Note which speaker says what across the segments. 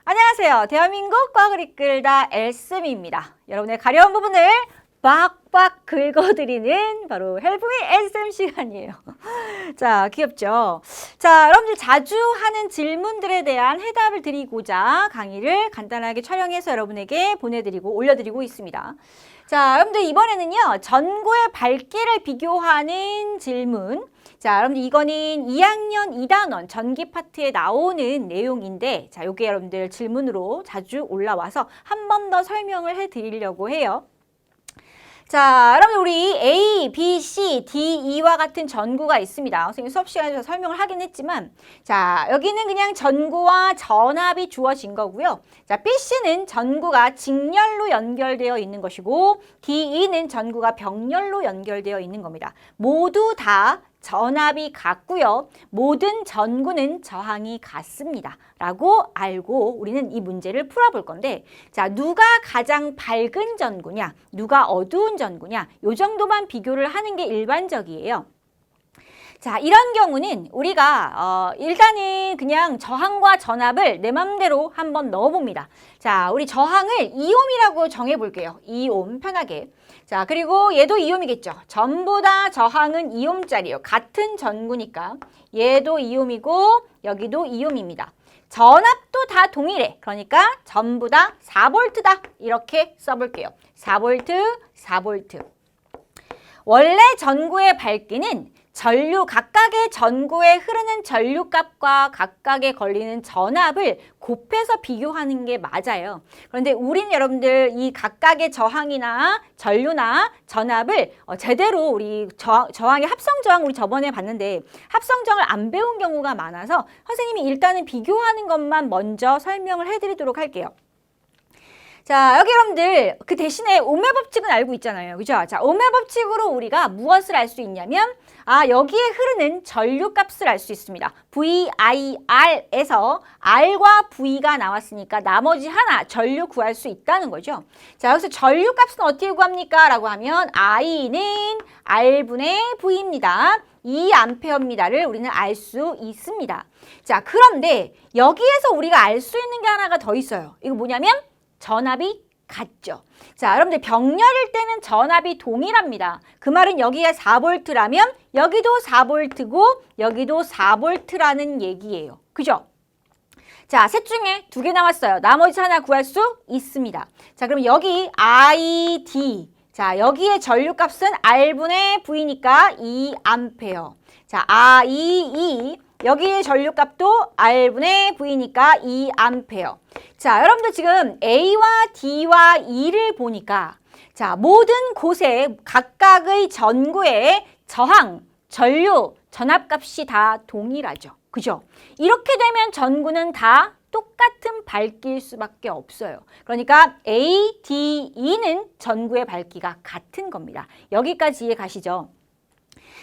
Speaker 1: 안녕하세요. 대한민국 과학을 이끌다 엘쌤입니다. 여러분의 가려운 부분을 빡빡 긁어드리는 바로 헬프미 엘쌤 시간이에요. 자, 귀엽죠? 자, 여러분들 자주 하는 질문들에 대한 해답을 드리고자 강의를 간단하게 촬영해서 여러분에게 보내드리고 올려드리고 있습니다. 자, 여러분들 이번에는요, 전구의 밝기를 비교하는 질문. 자, 여러분들 이거는 2학년 2단원 전기 파트에 나오는 내용인데, 자, 요게 여러분들 질문으로 자주 올라와서 한 번 더 설명을 해드리려고 해요. 자, 여러분 우리 A, B, C, D, E와 같은 전구가 있습니다. 선생님 수업 시간에서 설명을 하긴 했지만, 자, 여기는 그냥 전구와 전압이 주어진 거고요. 자, B, C는 전구가 직렬로 연결되어 있는 것이고, D, E는 전구가 병렬로 연결되어 있는 겁니다. 모두 다 전압이 같고요. 모든 전구는 저항이 같습니다. 라고 알고 우리는 이 문제를 풀어볼 건데, 자, 누가 가장 밝은 전구냐, 누가 어두운 전구냐, 요 정도만 비교를 하는 게 일반적이에요. 자, 이런 경우는 우리가 일단은 그냥 저항과 전압을 내 맘대로 한번 넣어봅니다. 자, 우리 저항을 2옴이라고 정해볼게요. 2옴 편하게. 자, 그리고 얘도 2옴이겠죠. 전부 다 저항은 2옴짜리예요. 같은 전구니까. 얘도 2옴이고 여기도 2옴입니다. 전압도 다 동일해. 그러니까 전부 다 4V다. 이렇게 써볼게요. 4V, 4V. 원래 전구의 밝기는 전류 각각의 전구에 흐르는 전류값과 각각에 걸리는 전압을 곱해서 비교하는 게 맞아요. 그런데 우리는 여러분들 이 각각의 저항이나 전류나 전압을 제대로 우리 저항의 합성 저항 우리 저번에 봤는데 합성 저항을 안 배운 경우가 많아서 선생님이 일단은 비교하는 것만 먼저 설명을 해드리도록 할게요. 자, 여기 여러분들 그 대신에 오메 법칙은 알고 있잖아요. 그죠? 자, 오메 법칙으로 우리가 무엇을 알 수 있냐면 여기에 흐르는 전류 값을 알 수 있습니다. VIR에서 R과 V가 나왔으니까 나머지 하나 전류 구할 수 있다는 거죠. 자, 여기서 전류 값은 어떻게 구합니까? 라고 하면 I는 R분의 V입니다. 2A입니다를 우리는 알 수 있습니다. 자, 그런데 여기에서 우리가 알 수 있는 게 하나가 더 있어요. 이거 뭐냐면 전압이 같죠. 자, 여러분들 병렬일 때는 전압이 동일합니다. 그 말은 여기가 4V라면 여기도 4V고 여기도 4V라는 얘기예요. 그죠? 자, 셋 중에 2개 나왔어요. 나머지 하나 구할 수 있습니다. 자, 그럼 여기 I, D. 자, 여기에 전류값은 R분의 V니까 2A. 자, I, E. 여기에 전류값도 R분의 V니까 2A. 자, 여러분들 지금 A와 D와 E를 보니까 자, 모든 곳에 각각의 전구의 저항, 전류, 전압값이 다 동일하죠. 그죠? 이렇게 되면 전구는 다 똑같은 밝기일 수밖에 없어요. 그러니까 A, D, E는 전구의 밝기가 같은 겁니다. 여기까지 이해 가시죠?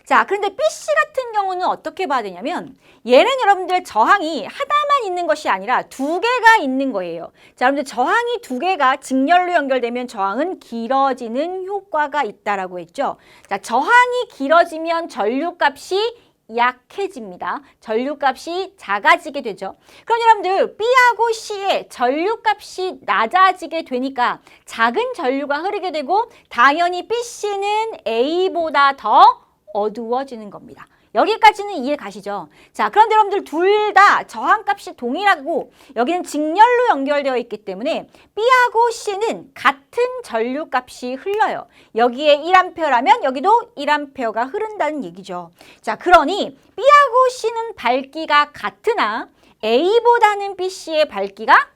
Speaker 1: 자, 그런데 BC 같은 경우는 어떻게 봐야 되냐면 얘는 여러분들 저항이 하나만 있는 것이 아니라 2개가 있는 거예요. 자, 여러분들 저항이 2개가 직렬로 연결되면 저항은 길어지는 효과가 있다라고 했죠. 자, 저항이 길어지면 전류값이 약해집니다. 전류값이 작아지게 되죠. 그럼 여러분들 B하고 C의 전류값이 낮아지게 되니까 작은 전류가 흐르게 되고 당연히 BC는 A보다 더 어두워지는 겁니다. 여기까지는 이해 가시죠? 자, 그런데 여러분들 둘 다 저항값이 동일하고 여기는 직렬로 연결되어 있기 때문에 B하고 C는 같은 전류값이 흘러요. 여기에 1A라면 여기도 1A가 흐른다는 얘기죠. 자, 그러니 B하고 C는 밝기가 같으나 A보다는 BC의 밝기가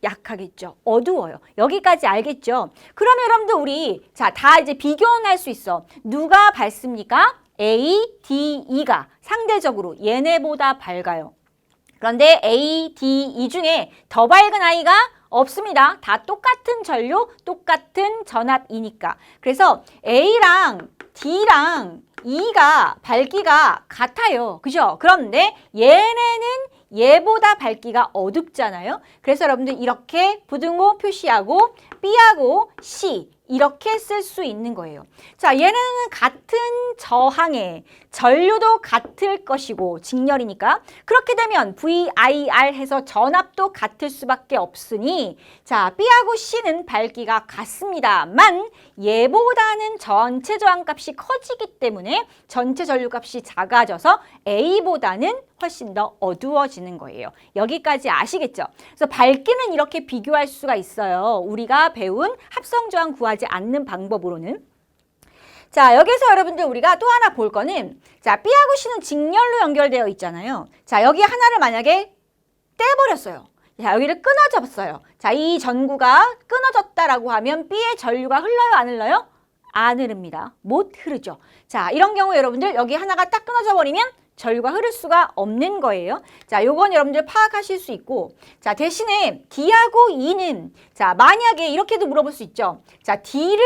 Speaker 1: 약하겠죠. 어두워요. 여기까지 알겠죠? 그러면 여러분들 우리 다 이제 비교는 할 수 있어. 누가 밝습니까? A, D, E가 상대적으로 얘네보다 밝아요. 그런데 A, D, E 중에 더 밝은 아이가 없습니다. 다 똑같은 전류, 똑같은 전압이니까. 그래서 A랑 D랑 E가 밝기가 같아요. 그죠? 그런데 얘네는 얘보다 밝기가 어둡잖아요. 그래서 여러분들 이렇게 부등호 표시하고 B하고 C, 이렇게 쓸 수 있는 거예요. 자, 얘는 같은 저항에 전류도 같을 것이고 직렬이니까 그렇게 되면 VIR 해서 전압도 같을 수밖에 없으니 자, B하고 C는 밝기가 같습니다만 얘보다는 전체 저항값이 커지기 때문에 전체 전류값이 작아져서 A보다는 훨씬 더 어두워지는 거예요. 여기까지 아시겠죠? 그래서 밝기는 이렇게 비교할 수가 있어요. 우리가 배운 합성저항 구하지 않는 방법으로는. 자, 여기서 여러분들 우리가 또 하나 볼 거는 자, B하고 C는 직렬로 연결되어 있잖아요. 자, 여기 하나를 만약에 떼버렸어요. 자, 여기를 끊어졌어요. 자, 이 전구가 끊어졌다라고 하면 B의 전류가 흘러요, 안 흘러요? 안 흐릅니다. 못 흐르죠. 자, 이런 경우 여러분들 여기 하나가 딱 끊어져 버리면 전류가 흐를 수가 없는 거예요. 자, 요건 여러분들 파악하실 수 있고 자, 대신에 D하고 E는 자, 만약에 이렇게도 물어볼 수 있죠. 자, D를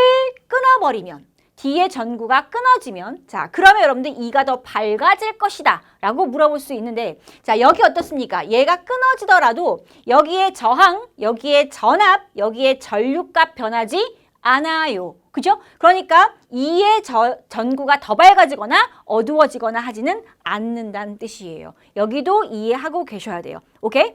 Speaker 1: 끊어버리면 D의 전구가 끊어지면 자, 그러면 여러분들 E가 더 밝아질 것이다 라고 물어볼 수 있는데 자, 여기 어떻습니까? 얘가 끊어지더라도 여기에 저항, 여기에 전압, 여기에 전류값 변하지 않아요. 그죠? 그러니까 E의 전구가 더 밝아지거나 어두워지거나 하지는 않는다는 뜻이에요. 여기도 이해하고 계셔야 돼요. 오케이?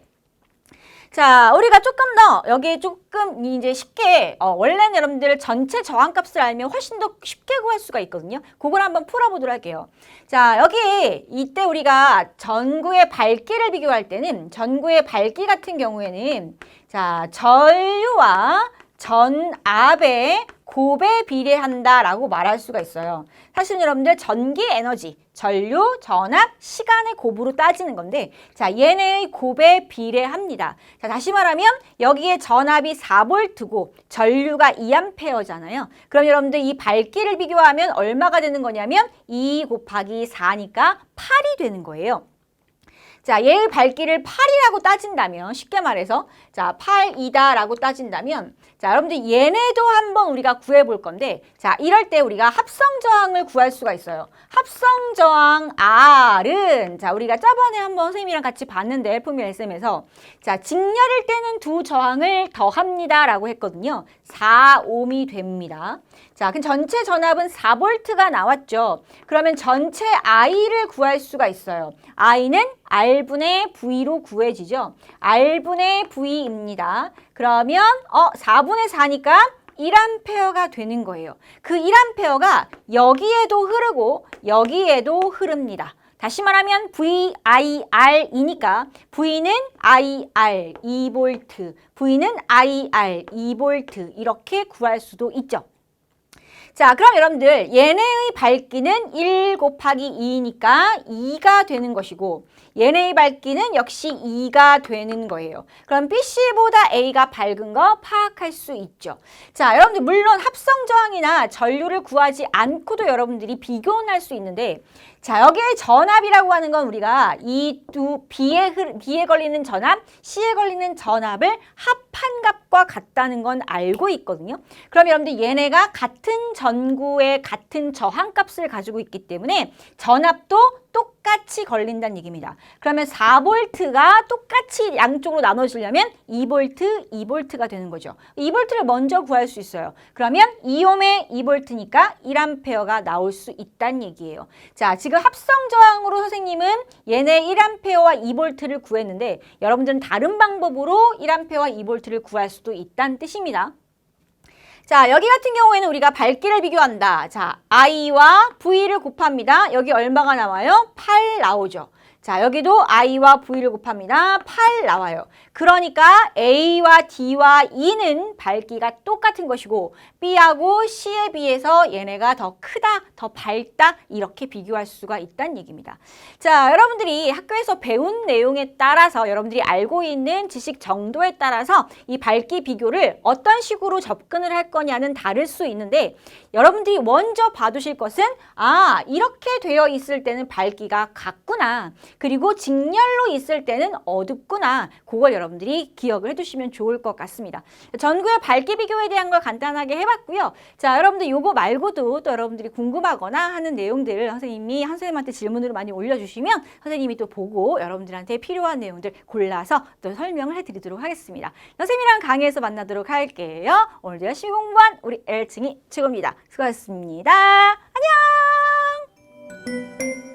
Speaker 1: 자, 우리가 조금 더 여기 조금 이제 쉽게 원래는 여러분들 전체 저항값을 알면 훨씬 더 쉽게 구할 수가 있거든요. 그걸 한번 풀어보도록 할게요. 자, 여기 이때 우리가 전구의 밝기를 비교할 때는 전구의 밝기 같은 경우에는 자, 전류와 전압의 곱에 비례한다라고 말할 수가 있어요. 사실 여러분들 전기 에너지, 전류, 전압, 시간의 곱으로 따지는 건데 자, 얘네의 곱에 비례합니다. 자, 다시 말하면 여기에 전압이 4V고 전류가 2A잖아요. 그럼 여러분들 이 밝기를 비교하면 얼마가 되는 거냐면 2 곱하기 4니까 8이 되는 거예요. 자, 얘의 밝기를 8이라고 따진다면 쉽게 말해서 자, 8이다라고 따진다면 자, 여러분들 얘네도 한번 우리가 구해 볼 건데 자, 이럴 때 우리가 합성 저항을 구할 수가 있어요. 합성 저항 R은 자, 우리가 저번에 한번 선생님이랑 같이 봤는데 포뮬 SM에서 자, 직렬일 때는 두 저항을 더합니다라고 했거든요. 4ohm이 됩니다. 자, 그럼 전체 전압은 4V가 나왔죠. 그러면 전체 I를 구할 수가 있어요. I는 R분의 V로 구해지죠. R분의 V입니다. 그러면 4분의 4니까 1A가 되는 거예요. 그 1A가 여기에도 흐르고 여기에도 흐릅니다. 다시 말하면 VIR이니까 V는 IR 2V, V는 IR 2V 이렇게 구할 수도 있죠. 자, 그럼 여러분들 얘네의 밝기는 1 곱하기 2니까 2가 되는 것이고 얘네의 밝기는 역시 2가 되는 거예요. 그럼 BC보다 A가 밝은 거 파악할 수 있죠. 자, 여러분들 물론 합성저항이나 전류를 구하지 않고도 여러분들이 비교는 할 수 있는데 자, 여기에 전압이라고 하는 건 우리가 이 두 B에 걸리는 전압, C에 걸리는 전압을 합한 값과 같다는 건 알고 있거든요. 그럼 여러분들 얘네가 같은 전구의 같은 저항값을 가지고 있기 때문에 전압도 똑같이 걸린다는 얘기입니다. 그러면 4V가 똑같이 양쪽으로 나눠지려면 2V, 2V가 되는 거죠. 2V를 먼저 구할 수 있어요. 그러면 2ohm의 2V니까 1A가 나올 수 있다는 얘기예요. 자, 지금 합성저항으로 선생님은 얘네 1A와 2V를 구했는데 여러분들은 다른 방법으로 1A와 2V를 구할 수도 있다는 뜻입니다. 자, 여기 같은 경우에는 우리가 밝기를 비교한다. 자, I와 V를 곱합니다. 여기 얼마가 나와요? 8 나오죠. 자, 여기도 I와 V를 곱합니다. 8 나와요. 그러니까 A와 D와 E는 밝기가 똑같은 것이고 B하고 C에 비해서 얘네가 더 크다, 더 밝다 이렇게 비교할 수가 있다는 얘기입니다. 자, 여러분들이 학교에서 배운 내용에 따라서 여러분들이 알고 있는 지식 정도에 따라서 이 밝기 비교를 어떤 식으로 접근을 할 거냐는 다를 수 있는데 여러분들이 먼저 봐두실 것은 이렇게 되어 있을 때는 밝기가 같구나. 밝구나. 그리고 직렬로 있을 때는 어둡구나. 그걸 여러분들이 기억을 해두시면 좋을 것 같습니다. 전구의 밝기 비교에 대한 걸 간단하게 해봤고요. 자, 여러분들 요거 말고도 또 여러분들이 궁금하거나 하는 내용들을 선생님한테 질문으로 많이 올려주시면 선생님이 또 보고 여러분들한테 필요한 내용들 골라서 또 설명을 해드리도록 하겠습니다. 선생님이랑 강의에서 만나도록 할게요. 오늘도 열심히 공부한 우리 엘층이 최고입니다. 수고하셨습니다. 안녕!